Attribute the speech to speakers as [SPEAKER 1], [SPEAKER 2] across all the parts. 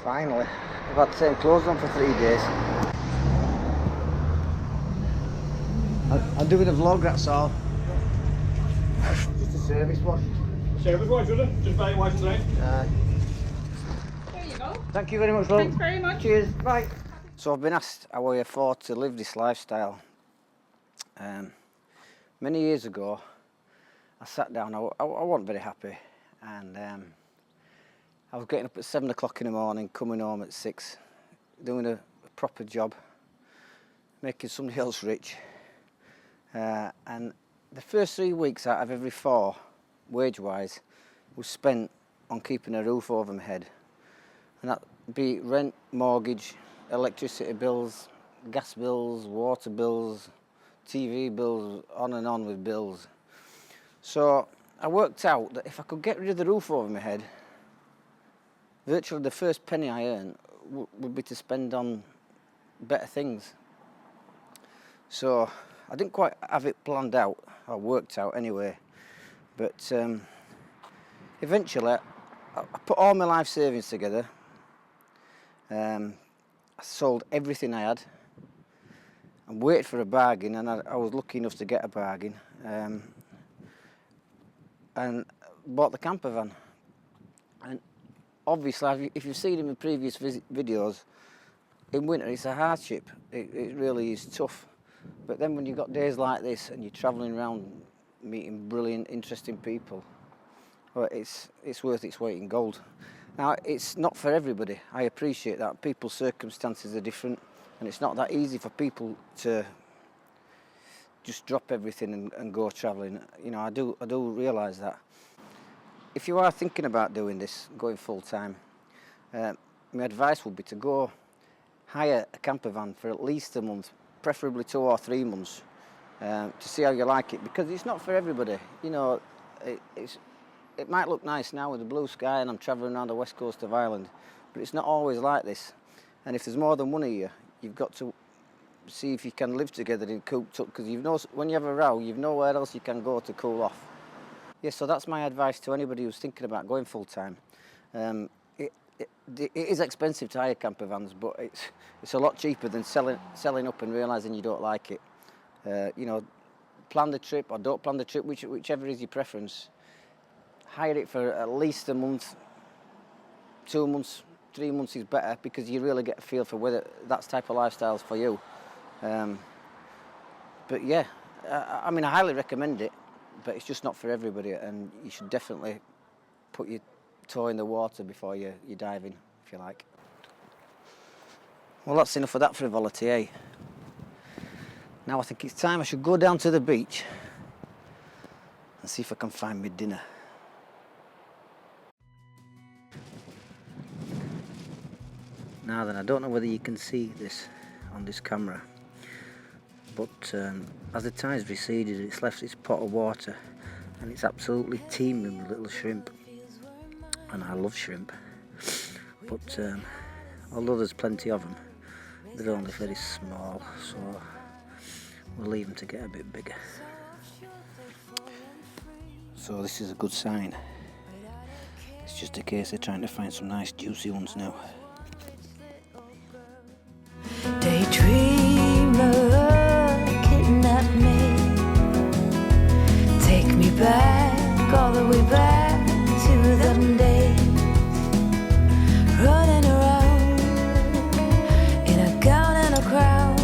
[SPEAKER 1] Finally, I've had the same clothes on for 3 days. I'm doing a vlog, that's all. Just a service wash.
[SPEAKER 2] Service wash, is it? Just buy wash today?
[SPEAKER 1] There
[SPEAKER 3] you go.
[SPEAKER 1] Thank you very much, love.
[SPEAKER 3] Thanks very much.
[SPEAKER 1] Cheers, bye. So I've been asked how I afford to live this lifestyle. Many years ago, I sat down, I wasn't very happy, and I was getting up at 7 o'clock in the morning, coming home at 6, doing a proper job, making somebody else rich. And the first 3 weeks out of every 4, wage-wise, was spent on keeping a roof over my head. And that be rent, mortgage, electricity bills, gas bills, water bills, TV bills, on and on with bills. So I worked out that if I could get rid of the roof over my head, virtually the first penny I earned would be to spend on better things. So I didn't quite have it planned out, or worked out anyway, but eventually I put all my life savings together. I sold everything I had and waited for a bargain, and I was lucky enough to get a bargain, and bought the camper van. And obviously, if you've seen in my previous videos, in winter it's a hardship. It really is tough. But then when you've got days like this and you're travelling around meeting brilliant, interesting people, well, it's worth its weight in gold. Now, it's not for everybody. I appreciate that. People's circumstances are different, and it's not that easy for people to just drop everything and go travelling. You know, I do realise that. If you are thinking about doing this, going full time, my advice would be to go hire a camper van for at least a month, preferably 2 or 3 months, to see how you like it, because it's not for everybody. You know, it might look nice now with the blue sky and I'm travelling around the west coast of Ireland, but it's not always like this. And if there's more than one of you, you've got to see if you can live together in cooped up, because when you have a row, you've nowhere else you can go to cool off. Yeah, so that's my advice to anybody who's thinking about going full time. It is expensive to hire camper vans, but it's a lot cheaper than selling up and realising you don't like it. You know, plan the trip or don't plan the trip, whichever is your preference. Hire it for at least a month, 2 months, 3 months is better, because you really get a feel for whether that type of lifestyle is for you. But yeah, I mean, I highly recommend it, but it's just not for everybody, and you should definitely put your toe in the water before you dive in, if you like. Well, that's enough of that frivolity, eh? Now I think it's time I should go down to the beach and see if I can find me dinner. Now then, I don't know whether you can see this on this camera, but as the tide's receded, it's left its pot of water, and it's absolutely teeming with little shrimp. And I love shrimp, but although there's plenty of them, they're only very small, so we'll leave them to get a bit bigger. So this is a good sign. It's just a case of trying to find some nice juicy ones now.
[SPEAKER 4] Daydreamer, kidnap me, take me back, all the way back to them days, running around in a gown and a crown,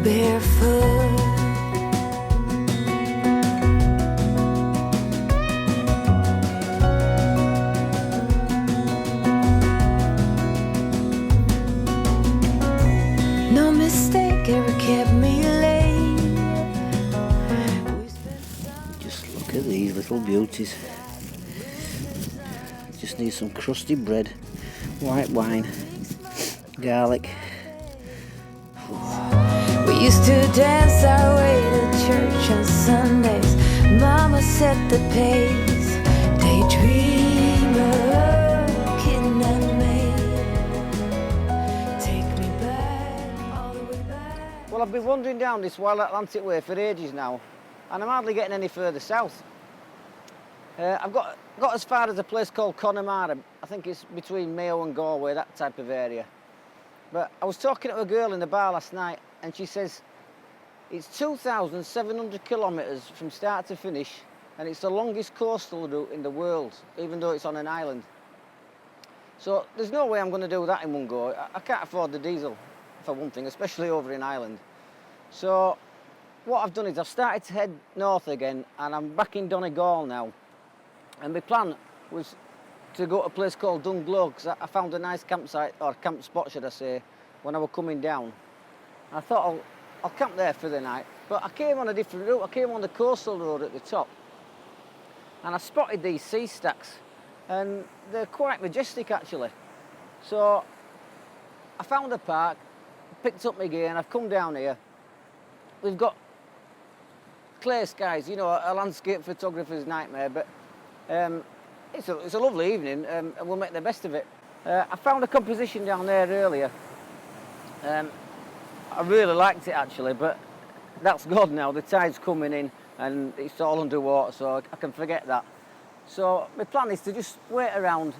[SPEAKER 4] barefoot. No mistake ever kept me late.
[SPEAKER 1] Just look at these little beauties. Just need some crusty bread, white wine, garlic.
[SPEAKER 4] We used to dance our way to church on Sundays. Mama set the pace. Daydreamer, kidnap me, take me back, all the way back.
[SPEAKER 1] Well, I've been wandering down this wild Atlantic way for ages now, and I'm hardly getting any further south. I've got as far as a place called Connemara. I think it's between Mayo and Galway, that type of area. But I was talking to a girl in the bar last night, and she says it's 2,700 kilometres from start to finish, and it's the longest coastal route in the world, even though it's on an island. So there's no way I'm going to do that in one go. I can't afford the diesel, for one thing, especially over in Ireland. So what I've done is I've started to head north again, and I'm back in Donegal now. And my plan was to go to a place called Donegal, because I found a nice campsite, or camp spot should I say, when I was coming down. And I thought I'll camp there for the night, but I came on a different route. I came on the coastal road at the top, and I spotted these sea stacks, and they're quite majestic actually. So I found a park, picked up my gear, and I've come down here. We've got clear skies, you know, a landscape photographer's nightmare, but it's a lovely evening, and we'll make the best of it. I found a composition down there earlier. I really liked it actually, but that's gone now. The tide's coming in and it's all underwater, so I can forget that. So my plan is to just wait around,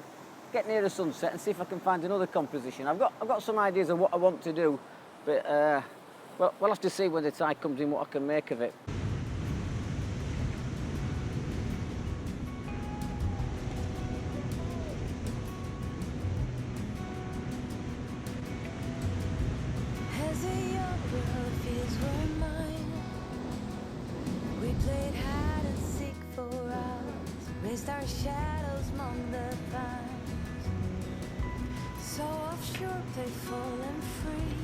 [SPEAKER 1] get near the sunset, and see if I can find another composition. I've got some ideas of what I want to do, but well, we'll have to see when the tide comes in what I can make of it.
[SPEAKER 4] As a young girl, fears were mine. We played hide and seek for hours, raised our shadows among the vines. So offshore, playful and free,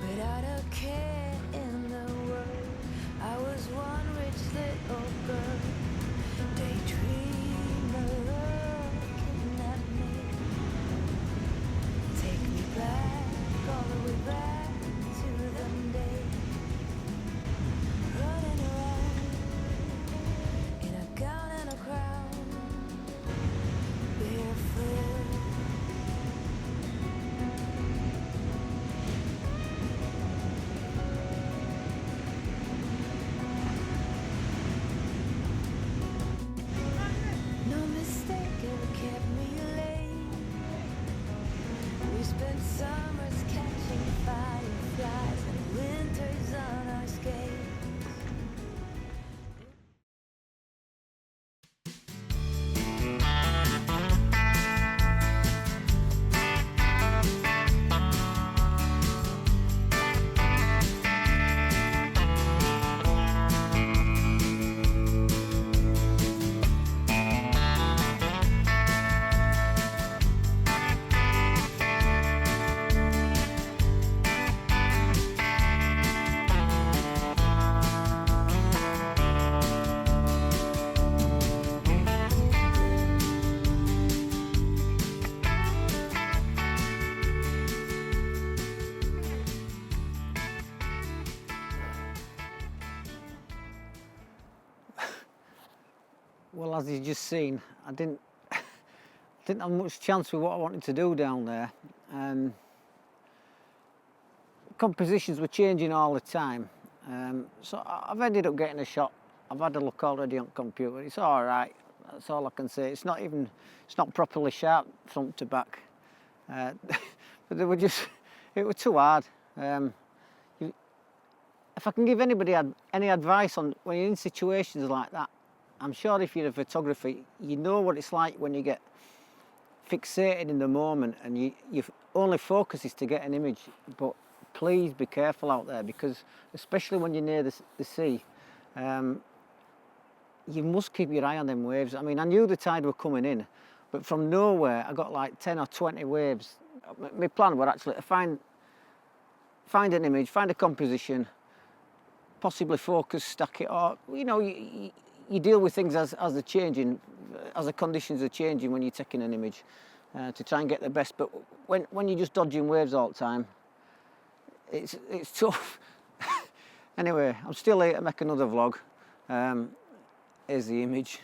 [SPEAKER 4] without a care in the world. I was one rich little girl, daydreamer looking at me. Take me back, all the way back to them days, running around in a gown and a crown, barefoot. No mistake ever kept me late. We spent summers catching fireflies and winters on our skates.
[SPEAKER 1] Well, as you've just seen, I didn't have much chance with what I wanted to do down there. Compositions were changing all the time, so I've ended up getting a shot. I've had a look already on computer. It's all right. That's all I can say. It's not properly sharp front to back, but they were just, it was too hard. If I can give anybody any advice on when you're in situations like that, I'm sure if you're a photographer, you know what it's like when you get fixated in the moment and your only focus is to get an image. But please be careful out there, because especially when you're near the sea, you must keep your eye on them waves. I mean, I knew the tide were coming in, but from nowhere I got like 10 or 20 waves. My plan was actually to find an image, find a composition, possibly focus, stack it, or you know, you deal with things as they're changing, as the conditions are changing when you're taking an image, to try and get the best. But when you're just dodging waves all the time, it's tough. Anyway, I'm still here to make another vlog. Here's the image.